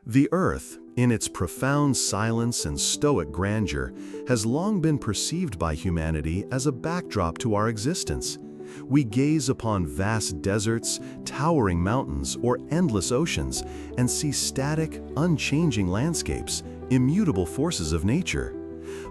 The Earth, in its profound silence and stoic grandeur, has long been perceived by humanity as a backdrop to our existence. We gaze upon vast deserts, towering mountains, or endless oceans, and see static, unchanging landscapes, immutable forces of nature.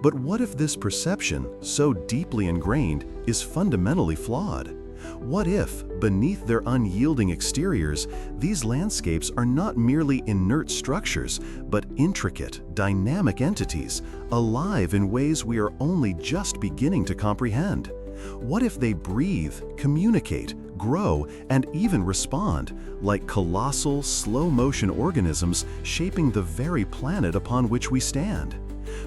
But what if this perception, so deeply ingrained, is fundamentally flawed? What if, beneath their unyielding exteriors, these landscapes are not merely inert structures, but intricate, dynamic entities, alive in ways we are only just beginning to comprehend? What if they breathe, communicate, grow, and even respond, like colossal, slow-motion organisms shaping the very planet upon which we stand?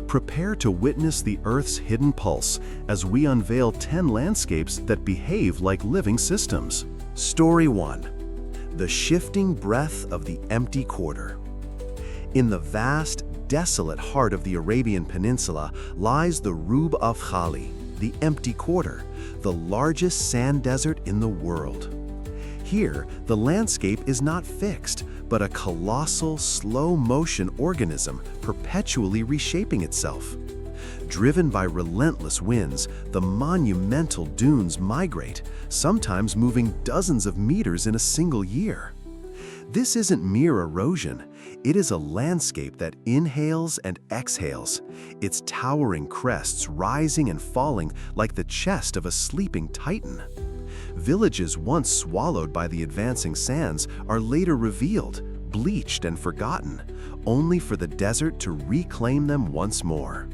Prepare to witness the Earth's hidden pulse as we unveil 10 landscapes that behave like living systems. Story 1. The shifting breath of the empty quarter. In the vast, desolate heart of the Arabian Peninsula lies the Rub of Khali, the empty quarter, the largest sand desert in the world. Here, the landscape is not fixed, but a colossal, slow-motion organism perpetually reshaping itself. Driven by relentless winds, the monumental dunes migrate, sometimes moving dozens of meters in a single year. This isn't mere erosion, it is a landscape that inhales and exhales, its towering crests rising and falling like the chest of a sleeping titan. Villages once swallowed by the advancing sands are later revealed, bleached and forgotten, only for the desert to reclaim them once more.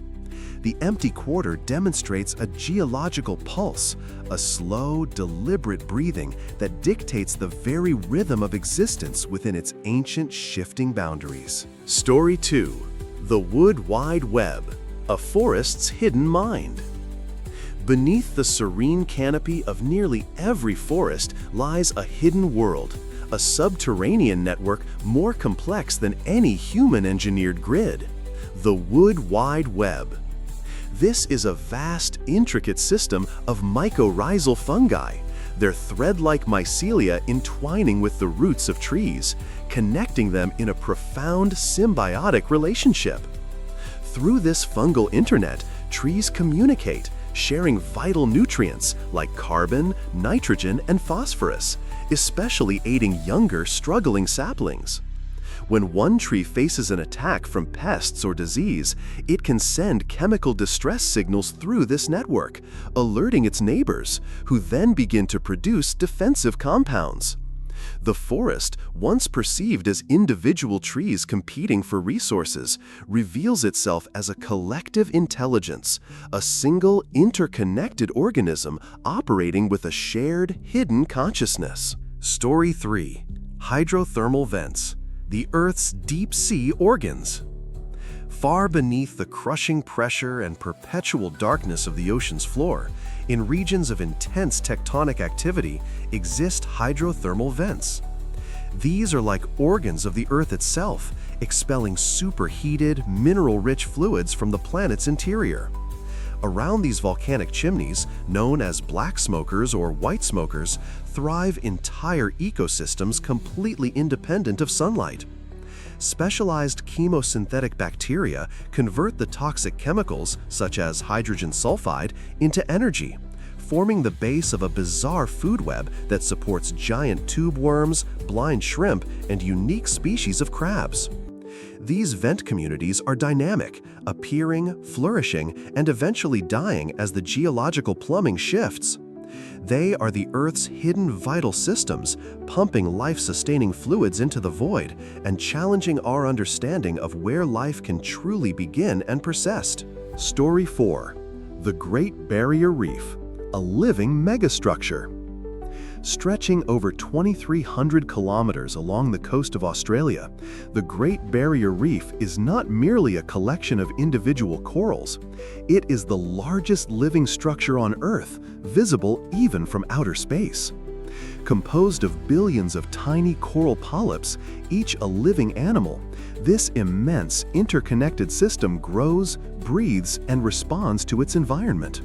The empty quarter demonstrates a geological pulse, a slow, deliberate breathing that dictates the very rhythm of existence within its ancient, shifting boundaries. Story 2. The Wood Wide Web, a forest's hidden mind. Beneath the serene canopy of nearly every forest lies a hidden world, a subterranean network more complex than any human-engineered grid. The Wood Wide Web. This is a vast, intricate system of mycorrhizal fungi, their thread-like mycelia entwining with the roots of trees, connecting them in a profound symbiotic relationship. Through this fungal internet, trees communicate, sharing vital nutrients like carbon, nitrogen, and phosphorus, especially aiding younger, struggling saplings. When one tree faces an attack from pests or disease, it can send chemical distress signals through this network, alerting its neighbors, who then begin to produce defensive compounds. The forest, once perceived as individual trees competing for resources, reveals itself as a collective intelligence, a single interconnected organism operating with a shared, hidden consciousness. Story 3. Hydrothermal vents, the Earth's deep-sea organs. Far beneath the crushing pressure and perpetual darkness of the ocean's floor, in regions of intense tectonic activity, exist hydrothermal vents. These are like organs of the Earth itself, expelling superheated, mineral-rich fluids from the planet's interior. Around these volcanic chimneys, known as black smokers or white smokers, thrive entire ecosystems completely independent of sunlight. Specialized chemosynthetic bacteria convert the toxic chemicals, such as hydrogen sulfide, into energy, forming the base of a bizarre food web that supports giant tube worms, blind shrimp, and unique species of crabs. These vent communities are dynamic, appearing, flourishing, and eventually dying as the geological plumbing shifts. They are the Earth's hidden vital systems, pumping life-sustaining fluids into the void and challenging our understanding of where life can truly begin and persist. Story 4. The Great Barrier Reef, a living megastructure. Stretching over 2,300 kilometers along the coast of Australia, the Great Barrier Reef is not merely a collection of individual corals. It is the largest living structure on Earth, visible even from outer space. Composed of billions of tiny coral polyps, each a living animal, this immense interconnected system grows, breathes, and responds to its environment.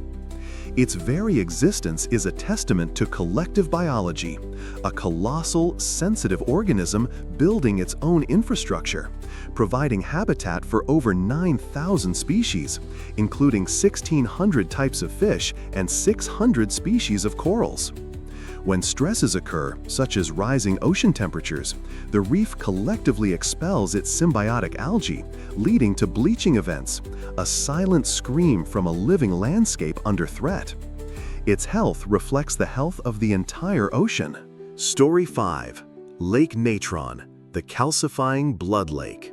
Its very existence is a testament to collective biology, a colossal, sensitive organism building its own infrastructure, providing habitat for over 9,000 species, including 1,600 types of fish and 600 species of corals. When stresses occur, such as rising ocean temperatures, the reef collectively expels its symbiotic algae, leading to bleaching events, a silent scream from a living landscape under threat. Its health reflects the health of the entire ocean. Story 5. Lake Natron, the calcifying blood lake.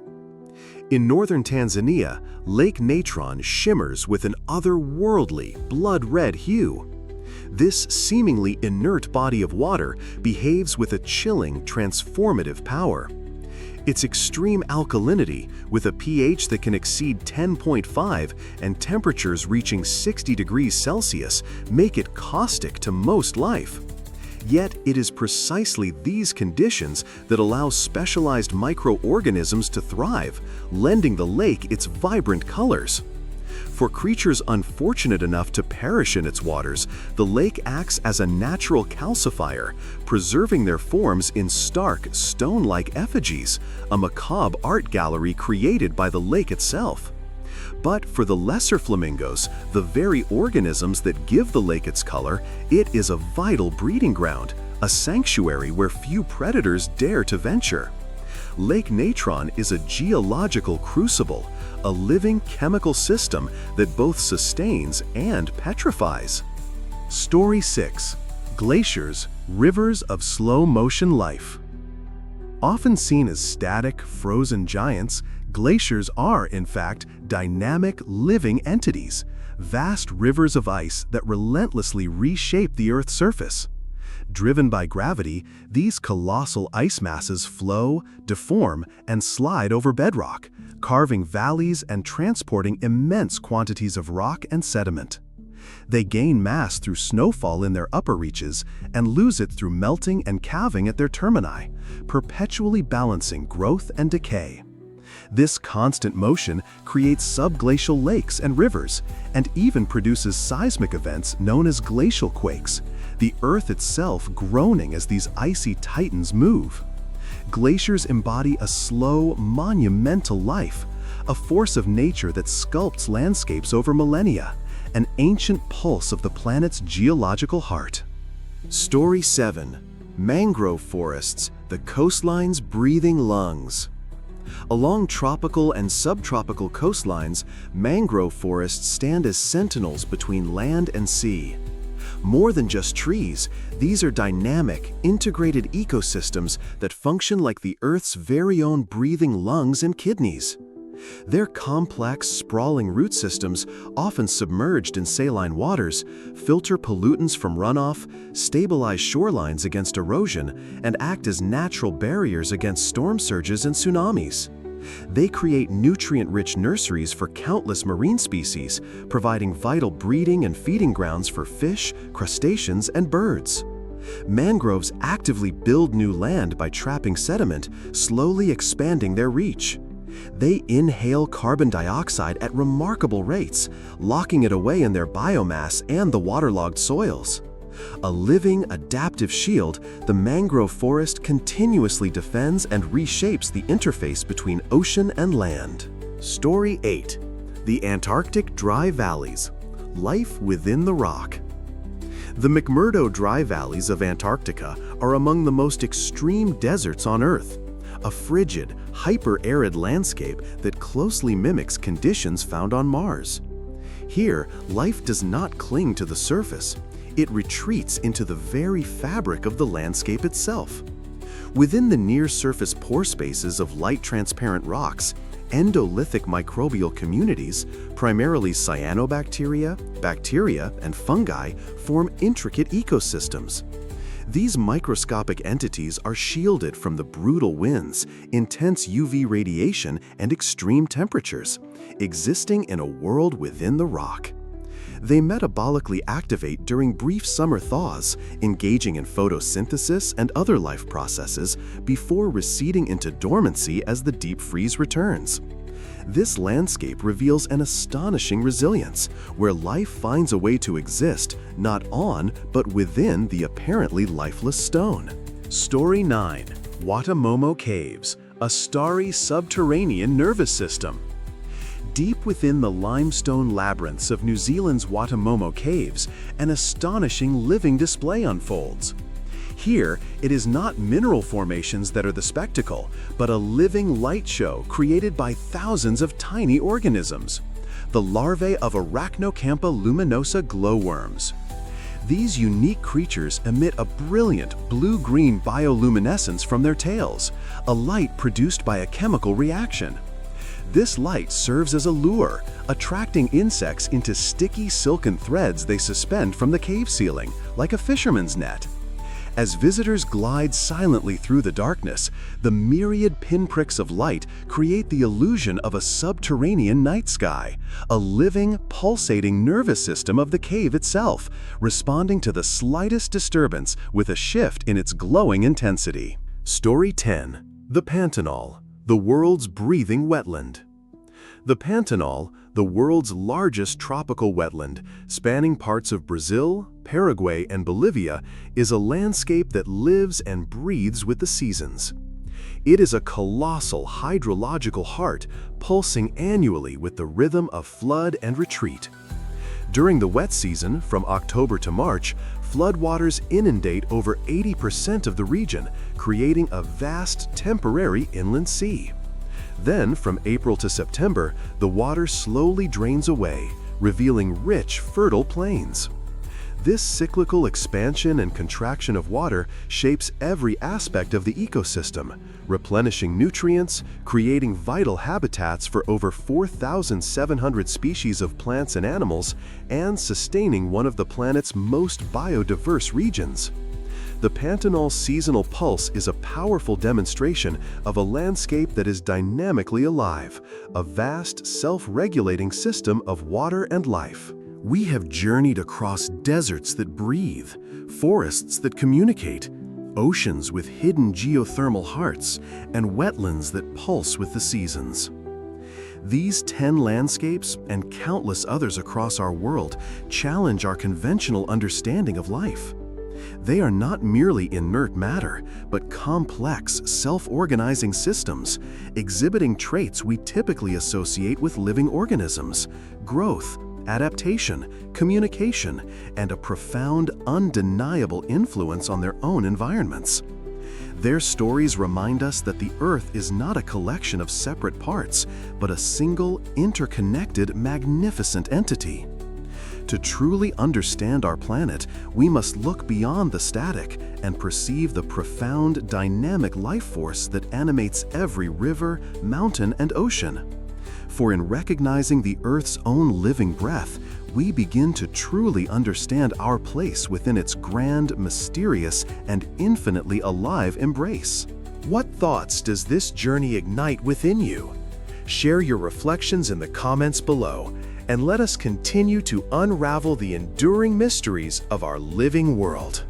In northern Tanzania, Lake Natron shimmers with an otherworldly, blood-red hue. This seemingly inert body of water behaves with a chilling, transformative power. Its extreme alkalinity, with a pH that can exceed 10.5 and temperatures reaching 60 degrees Celsius, make it caustic to most life. Yet it is precisely these conditions that allow specialized microorganisms to thrive, lending the lake its vibrant colors. For creatures unfortunate enough to perish in its waters, the lake acts as a natural calcifier, preserving their forms in stark, stone-like effigies, a macabre art gallery created by the lake itself. But for the lesser flamingos, the very organisms that give the lake its color, it is a vital breeding ground, a sanctuary where few predators dare to venture. Lake Natron is a geological crucible, a living chemical system that both sustains and petrifies. Story 6. Glaciers, rivers of slow-motion life. Often seen as static, frozen giants, glaciers are, in fact, dynamic, living entities, vast rivers of ice that relentlessly reshape the Earth's surface. Driven by gravity, these colossal ice masses flow, deform, and slide over bedrock, carving valleys and transporting immense quantities of rock and sediment. They gain mass through snowfall in their upper reaches and lose it through melting and calving at their termini, perpetually balancing growth and decay. This constant motion creates subglacial lakes and rivers, and even produces seismic events known as glacial quakes, the Earth itself groaning as these icy titans move. Glaciers embody a slow, monumental life, a force of nature that sculpts landscapes over millennia, an ancient pulse of the planet's geological heart. Story 7. Mangrove forests, the coastline's breathing lungs. Along tropical and subtropical coastlines, mangrove forests stand as sentinels between land and sea. More than just trees, these are dynamic, integrated ecosystems that function like the Earth's very own breathing lungs and kidneys. Their complex, sprawling root systems, often submerged in saline waters, filter pollutants from runoff, stabilize shorelines against erosion, and act as natural barriers against storm surges and tsunamis. They create nutrient-rich nurseries for countless marine species, providing vital breeding and feeding grounds for fish, crustaceans, and birds. Mangroves actively build new land by trapping sediment, slowly expanding their reach. They inhale carbon dioxide at remarkable rates, locking it away in their biomass and the waterlogged soils. A living, adaptive shield, the mangrove forest continuously defends and reshapes the interface between ocean and land. Story 8. The Antarctic Dry Valleys. Life within the rock. The McMurdo Dry Valleys of Antarctica are among the most extreme deserts on Earth, a frigid, hyper-arid landscape that closely mimics conditions found on Mars. Here, life does not cling to the surface. It retreats into the very fabric of the landscape itself. Within the near-surface pore spaces of light transparent rocks, endolithic microbial communities, primarily cyanobacteria, bacteria, and fungi, form intricate ecosystems. These microscopic entities are shielded from the brutal winds, intense UV radiation, and extreme temperatures, existing in a world within the rock. They metabolically activate during brief summer thaws, engaging in photosynthesis and other life processes before receding into dormancy as the deep freeze returns. This landscape reveals an astonishing resilience, where life finds a way to exist, not on, but within the apparently lifeless stone. Story 9. Watamomo Caves, a starry subterranean nervous system. Deep within the limestone labyrinths of New Zealand's Watamomo Caves, an astonishing living display unfolds. Here, it is not mineral formations that are the spectacle, but a living light show created by thousands of tiny organisms, the larvae of Arachnocampa luminosa glowworms. These unique creatures emit a brilliant blue-green bioluminescence from their tails, a light produced by a chemical reaction. This light serves as a lure, attracting insects into sticky silken threads they suspend from the cave ceiling, like a fisherman's net. As visitors glide silently through the darkness, the myriad pinpricks of light create the illusion of a subterranean night sky, a living, pulsating nervous system of the cave itself, responding to the slightest disturbance with a shift in its glowing intensity. Story 10. The Pantanal, the world's breathing wetland. The Pantanal, the world's largest tropical wetland, spanning parts of Brazil, Paraguay, and Bolivia, is a landscape that lives and breathes with the seasons. It is a colossal hydrological heart, pulsing annually with the rhythm of flood and retreat. During the wet season, from October to March, floodwaters inundate over 80% of the region, creating a vast temporary inland sea. Then, from April to September, the water slowly drains away, revealing rich, fertile plains. This cyclical expansion and contraction of water shapes every aspect of the ecosystem, replenishing nutrients, creating vital habitats for over 4,700 species of plants and animals, and sustaining one of the planet's most biodiverse regions. The Pantanal seasonal pulse is a powerful demonstration of a landscape that is dynamically alive, a vast, self-regulating system of water and life. We have journeyed across deserts that breathe, forests that communicate, oceans with hidden geothermal hearts, and wetlands that pulse with the seasons. These 10 landscapes, and countless others across our world, challenge our conventional understanding of life. They are not merely inert matter, but complex, self-organizing systems, exhibiting traits we typically associate with living organisms: growth, adaptation, communication, and a profound, undeniable influence on their own environments. Their stories remind us that the Earth is not a collection of separate parts, but a single, interconnected, magnificent entity. To truly understand our planet, we must look beyond the static and perceive the profound, dynamic life force that animates every river, mountain, and ocean. For in recognizing the Earth's own living breath, we begin to truly understand our place within its grand, mysterious, and infinitely alive embrace. What thoughts does this journey ignite within you? Share your reflections in the comments below, and let us continue to unravel the enduring mysteries of our living world.